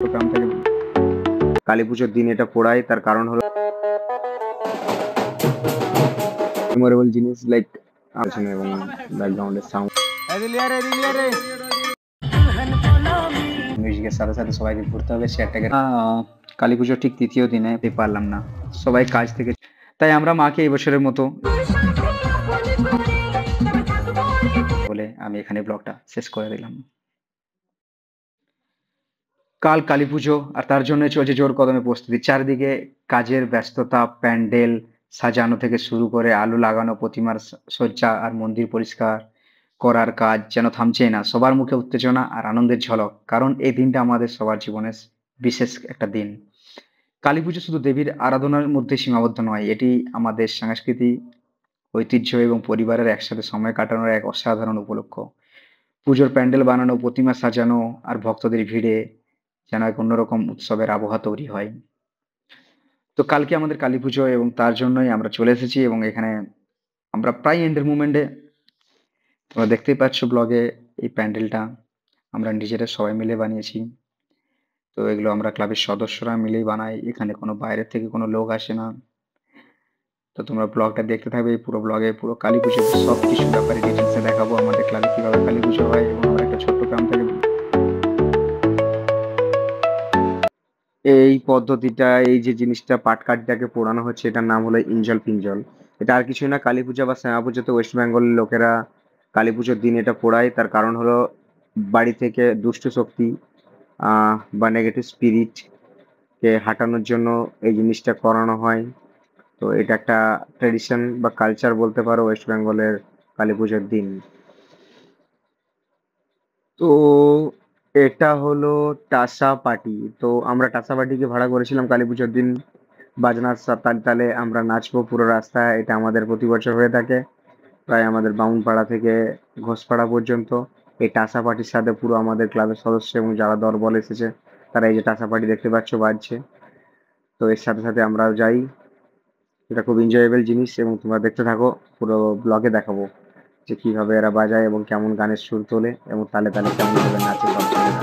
গ্রাম থেকে কালী পুজোর দিন এটা পোড়াই, তার কারণ হলো মেমোরেবল জিনিস লাইক আলোচনা এবং ব্যাকগ্রাউন্ডের সাউন্ড মিউজিকের সাথে সাথে সবাইকে ঘুরতে হবে শেয়ারটাকে। কালী পুজোর ঠিক তৃতীয় দিনে পারলাম না, সবাই কাজ থেকে, তাই আমরা মাকে এই বছরের মতো বলে আমি এখানে ব্লগটা শেষ করে দিলাম। কাল কালীপুজো আর তার জন্য চলছে জোর কদমে প্রস্তুতি। চারিদিকে কাজের ব্যস্ততা, প্যান্ডেল সাজানো থেকে শুরু করে আলু লাগানো, প্রতিমার সজ্জা আর মন্দির পরিষ্কার করার কাজ যেন থামছেই না। সবার মুখে উত্তেজনা আর আনন্দের ঝলক, কারণ এই দিনটা আমাদের সবার জীবনের বিশেষ একটা দিন। কালীপুজো শুধু দেবীর আরাধনার মধ্যে সীমাবদ্ধ নয়, এটি আমাদের সংস্কৃতি, ঐতিহ্য এবং পরিবারের একসাথে সময় কাটানোর এক অসাধারণ উপলক্ষ। পুজোর প্যান্ডেল বানানো, প্রতিমা সাজানো আর ভক্তদের ভিড়ে যেন এক অন্যরকম উৎসবের আবহাওয়া তৈরি হয়। তো কালকে আমাদের কালীপুজো এবং তার জন্যই আমরা চলে এসেছি এবং এখানে আমরা প্রায় এন্ডের মোমেন্টে, তোমরা দেখতেই পাচ্ছ ব্লগে এই প্যান্ডেলটা আমরা নিজেরা সবাই মিলে বানিয়েছি। তো এগুলো আমরা ক্লাবের সদস্যরা মিলেই বানাই, এখানে কোনো বাইরের থেকে কোনো লোক আসে না। তো তোমরা ব্লগটা দেখতে থাকবে, এই পুরো ব্লগে পুরো কালীপুজোর সব কিছু ব্যাপারে ডিটেলসে দেখাবো, আমাদের ক্লাবে কীভাবে কালীপুজো হয় এবং আমরা একটা ছোট্ট গ্রাম থেকে। এই পদ্ধতিটা, এই যে জিনিসটা পাটকাঠিটাকে পোড়ানো হচ্ছে, এটার নাম হলো ইঞ্জল পিঞ্জল। এটা আর কিছুই না, কালী পূজা বা শ্যামা পুজোতে ওয়েস্ট বেঙ্গলের লোকেরা কালী পুজোর দিন এটা পোড়ায়। তার কারণ হলো বাড়ি থেকে দুষ্ট শক্তি বা নেগেটিভ স্পিরিট কে হাঁটানোর জন্য এই জিনিসটা করানো হয়। তো এটা একটা ট্রেডিশন বা কালচার বলতে পারো ওয়েস্ট বেঙ্গলের কালী পুজোর দিন। তো এটা হলো টাসা পার্টি। তো আমরা টাসা পার্টিকে ভাড়া করেছিলাম কালী পুজোর দিন। বাজনার তালে তালে আমরা নাচবো পুরো রাস্তায়, এটা আমাদের প্রতি বছর হয়ে থাকে। প্রায় আমাদের বামুনপাড়া থেকে ঘোষপাড়া পর্যন্ত এই টাসা পার্টির সাথে পুরো আমাদের ক্লাবের সদস্য এবং যারা দলবল এসেছে তারা এই যে টাসা পার্টি দেখতে পাচ্ছ বাজছে, তো এর সাথে সাথে আমরাও যাই। এটা খুব এনজয়েবল জিনিস এবং তোমরা দেখতে থাকো, পুরো ব্লগে দেখাবো যে কিভাবে এরা বাজায় এবং কেমন গানের সুর তোলে এবং তালে তালে কেমন ভাবে নাচে সব ছেলেরা।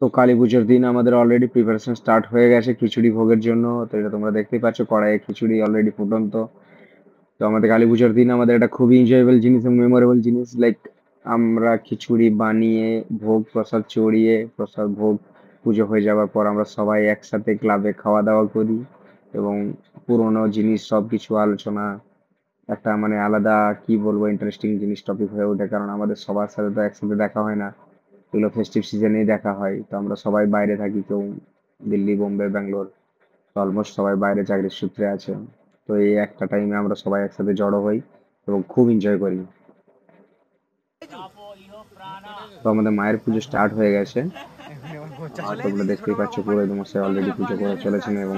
তো কালী পুজোর দিন আমাদের অলরেডি প্রিপারেশন স্টার্ট হয়ে গেছে খিচুড়ি ভোগের জন্য। তো এটা তোমরা দেখতেই পাচ্ছ, কড়াইয়ে খিচুড়ি অলরেডি ফুটন্ত। তো আমাদের কালী পুজোর দিন আমাদের এটা খুবই এনজয়েবল জিনিস এবং মেমোরেবল জিনিস লাইক আমরা খিচুড়ি বানিয়ে ভোগ প্রসাদ চড়িয়ে প্রসাদ ভোগ পুজো হয়ে যাওয়ার পর আমরা সবাই একসাথে ক্লাবে খাওয়া দাওয়া করি এবং পুরোনো জিনিস সব কিছু আলোচনা, একটা মানে আলাদা কি বলবো ইন্টারেস্টিং জিনিস টপিক হয়ে ওঠে, কারণ আমাদের সবার সাথে তো একসাথে দেখা হয় না, এগুলো ফেস্টিভ সিজনেই দেখা হয়। তো আমরা সবাই বাইরে থাকি, কেউ দিল্লি, বোম্বে, ব্যাঙ্গালোর, তো অলমোস্ট সবাই বাইরে চাকরির সূত্রে আছে। তো এই একটা টাইমে আমরা সবাই একসাথে জড়ো হই এবং খুব এনজয় করি। তো আমাদের মায়ের পুজো স্টার্ট হয়ে গেছে, তোমরা দেখতেই পাচ্ছ পুরোহিত মশাই অলরেডি পুজো করে চলেছেন এবং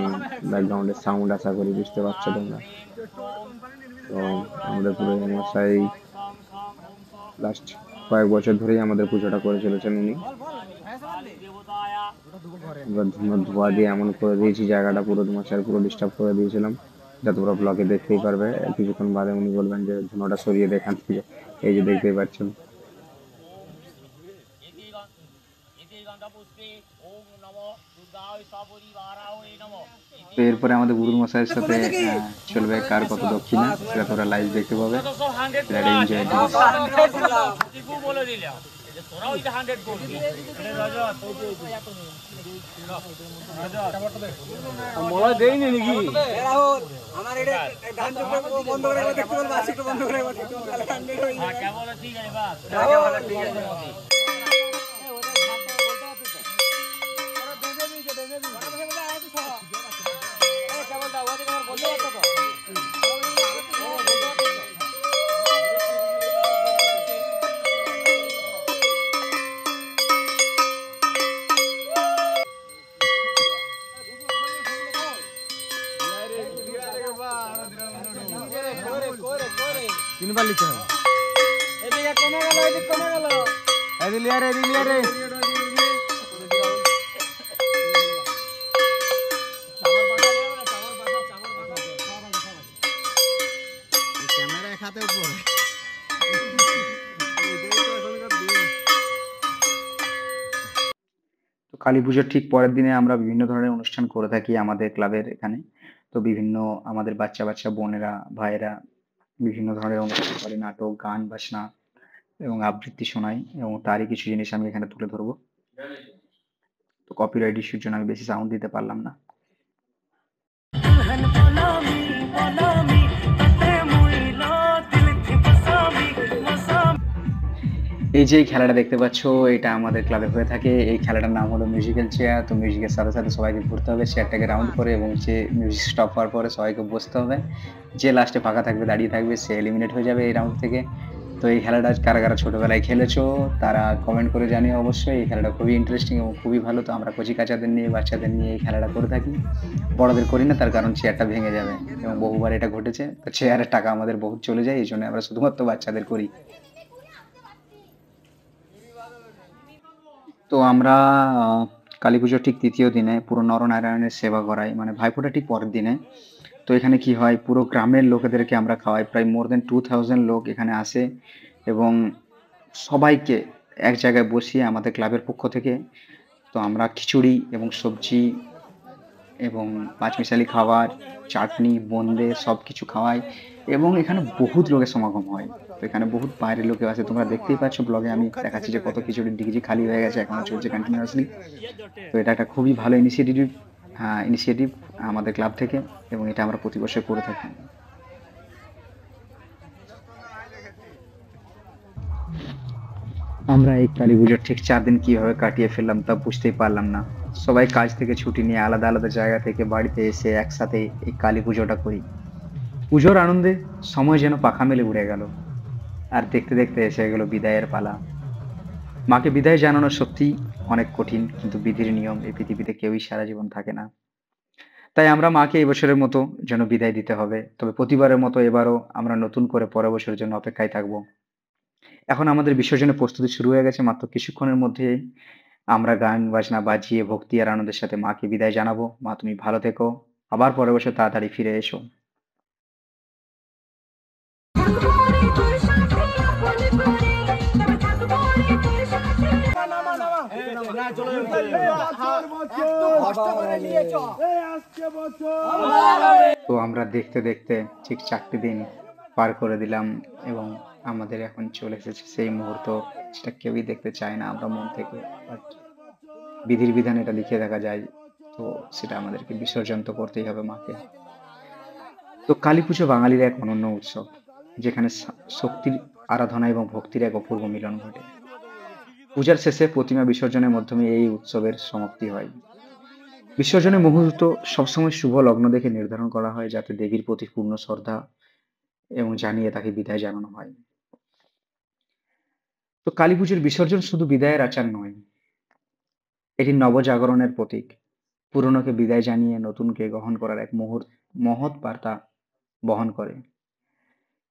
ব্যাকগ্রাউন্ডের সাউন্ড আশা করি বুঝতে পারছো তোমরা। তো আমাদের পুরোহিত মশাই লাস্ট কয়েক বছর ধরেই আমাদের পুজোটা করে চলেছেন উনি। ধোয়া দিয়ে এমন করে দিয়েছি জায়গাটা, পুরো মশাই পুরো ডিস্টার্ব করে দিয়েছিলাম, যা তোমরা ব্লগে দেখতেই পারবে। কিছুক্ষণ বাদে উনি বলবেন যে ধুনোটা সরিয়ে দেখান থেকে, এই যে দেখতেই পাচ্ছেন। তো এরপরে আমাদের গুরু মশাইয়ের সাথে চলবে কার কত দক্ষিণা, সেটা তোমরা লাইভ দেখতে পাবে। এনজয়। মলয় দেয়নি নাকি আমার এটা ধান চক্র বন্ধ করে দেখতে বলবো, আসি একটু বন্ধ করে দেখতে বলবো, 100 হয়ে যাবে। কেমন ঠিক আছে বাস, কেমন ঠিক আছে তিনবার লিখতে হবে। এদিকে কমে গেল, এদিকে কমে গেল। এদিকে লিয়া রে, এদিকে লিয়া রে। ক্যামেরা এক হাতে উপরে। তো কালী পুজোর ঠিক পরের দিনে আমরা বিভিন্ন ধরনের অনুষ্ঠান করে থাকি আমাদের ক্লাবের এখানে। তো বিভিন্ন আমাদের বাচ্চা বাচ্চা বোনেরা ভাইয়েরা বিভিন্ন ধরনের অনুষ্ঠান করে, নাটক, গান, বাজনা এবং আবৃত্তি শোনায়, এবং তারই কিছু জিনিস আমি এখানে তুলে ধরবো। তো কপিরাইট ইস্যুর জন্য আমি বেশি সাউন্ড দিতে পারলাম না। এই যে এই খেলাটা দেখতে পাচ্ছ, এটা আমাদের ক্লাবে হয়ে থাকে। এই খেলাটার নাম হলো মিউজিক্যাল চেয়ার। তো মিউজিকের সাথে সাথে সবাইকে ঘুরতে হবে চেয়ারটাকে রাউন্ড করে, এবং যে মিউজিক স্টপ হওয়ার পরে সবাইকে বসতে হবে। যে লাস্টে ফাঁকা থাকবে, দাঁড়িয়ে থাকবে, সে এলিমিনেট হয়ে যাবে এই রাউন্ড থেকে। তো এই খেলাটা কারা কারা ছোটবেলায় খেলেছো তারা কমেন্ট করে জানিও অবশ্যই। এই খেলাটা খুবই ইন্টারেস্টিং এবং খুবই ভালো। তো আমরা কচি কাচাদের নিয়ে, বাচ্চাদের নিয়ে এই খেলাটা করে থাকি। বড়দের করি না, তার কারণ চেয়ারটা ভেঙে যাবে, এবং বহুবার এটা ঘটেছে। তো চেয়ারের টাকা আমাদের বহুত চলে যায়, এই জন্য আমরা শুধুমাত্র বাচ্চাদের করি। তো আমরা কালী পুজোর ঠিক তৃতীয় দিনে পুরো নরনারায়ণের সেবা করাই, মানে ভাইফোঁটা ঠিক পরের দিনে। তো এখানে কি হয়, পুরো গ্রামের লোকেদেরকে আমরা খাওয়াই। প্রায় মোর দেন 2000 লোক এখানে আসে, এবং সবাইকে এক জায়গায় বসিয়ে আমাদের ক্লাবের পক্ষ থেকে তো আমরা খিচুড়ি এবং সবজি এবং পাঁচমিশালি খাবার, চাটনি, বোঁদে সব কিছু খাওয়াই, এবং এখানে বহুত লোকের সমাগম হয়। তো এখানে বহুত বাইরের লোকেও আছে, তোমরা দেখতেই পাচ্ছ ব্লগে আমি দেখাচ্ছি যে কত খিচুড়ির ডিগজি খালি হয়ে গেছে, এখনো চলছে কন্টিনিউয়াসলি। তো এটা একটা খুবই ভালো ইনিশিয়েটিভ আমাদের ক্লাব থেকে, এবং এটা আমরা প্রতি বছর করে থাকি। আমরা এই কালী পুজোর ঠিক 4 দিন কিভাবে কাটিয়ে ফেললাম তা বুঝতেই পারলাম না। সবাই কাজ থেকে ছুটি নিয়ে আলাদা আলাদা জায়গা থেকে বাড়িতে এসে একসাথে এই কালী পুজোটা করি। পুজোর আনন্দে সময় যেন পাখা মেলে উড়ে গেল, আর দেখতে দেখতে এসে গেল বিদায়ের পালা। মাকে বিদায় জানানো সত্যিই অনেক কঠিন, কিন্তু বিধির নিয়ম, এই পৃথিবীতে কেউই সারা জীবন থাকে না। তাই আমরা মাকে এই বছরের মতো যেন বিদায় দিতে হবে। তবে প্রতিবারের মতো এবারও আমরা নতুন করে পরের বছরের জন্য অপেক্ষায় থাকবো। এখন আমাদের বিসর্জনের প্রস্তুতি শুরু হয়ে গেছে। মাত্র কিছুক্ষণের মধ্যেই আমরা গান বাজনা বাজিয়ে ভক্তি আর আনন্দের সাথে মাকে বিদায় জানাবো। মা তুমি ভালো থেকো, আবার পরের বছর তাড়াতাড়ি ফিরে এসো। তো আমরা দেখতে দেখতে ঠিক 4টে দিন পার করে দিলাম, এবং আমাদের এখন চলে এসেছে সেই মুহূর্ত, সেটা কেউই দেখতে চায় না আমরা মন থেকে, বাট বিধির বিধান এটা লিখে রাখা যায়। তো সেটা আমাদেরকে বিসর্জন তো করতেই হবে মাকে। তো কালী পুজো বাঙালির এক অনন্য উৎসব, যেখানে শক্তির আরাধনা এবং ভক্তির এক অপূর্ব মিলন ঘটে। পূজার শেষে প্রতিমা বিসর্জনের মাধ্যমে এই উৎসবের সমাপ্তি হয়। বিসর্জনের মুহূর্ত সবসময় শুভ লগ্ন দেখে নির্ধারণ করা হয়, যাতে দেবীর প্রতি পূর্ণ শ্রদ্ধা এবং জানিয়ে তাকে বিদায় জানানো হয়। তো কালী পুজোর বিসর্জন শুধু বিদায়ের আচার নয়, এটি নবজাগরণের প্রতীক। পুরনোকে বিদায় জানিয়ে নতুনকে গ্রহণ করার এক মহৎ বার্তা বহন করে।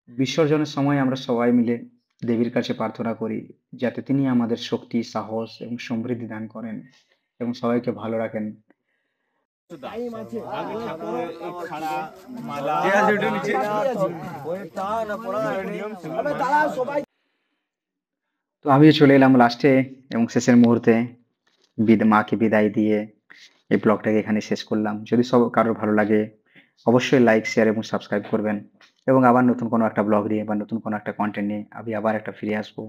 বিসর্জনের সময় আমরা সবাই মিলে দেবীর কাছে প্রার্থনা করি, যাতে তিনি আমাদের শক্তি, সাহস এবং সমৃদ্ধি দান করেন এবং সবাইকে ভালো রাখেন। তো আমিও চলে এলাম লাস্টে এবং শেষের মুহূর্তে মাকে বিদায় দিয়ে এই ব্লগটাকে এখানে শেষ করলাম। যদি সব কারোর ভালো লাগে অবশ্যই লাইক, শেয়ার এবং সাবস্ক্রাইব করবেন, এবং আবার নতুন কোনো একটা ব্লগ নিয়ে বা নতুন কোনো একটা কন্টেন্ট নিয়ে আমি আবার একটা ফিরে আসবো।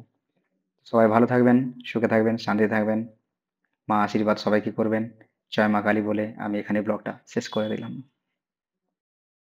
সবাই ভালো থাকবেন, সুখে থাকবেন, শান্তিতে থাকবেন। মা আশীর্বাদ সবাইকে করবেন। জয় মা কালী বলে আমি এখানে ব্লগটা শেষ করে দিলাম।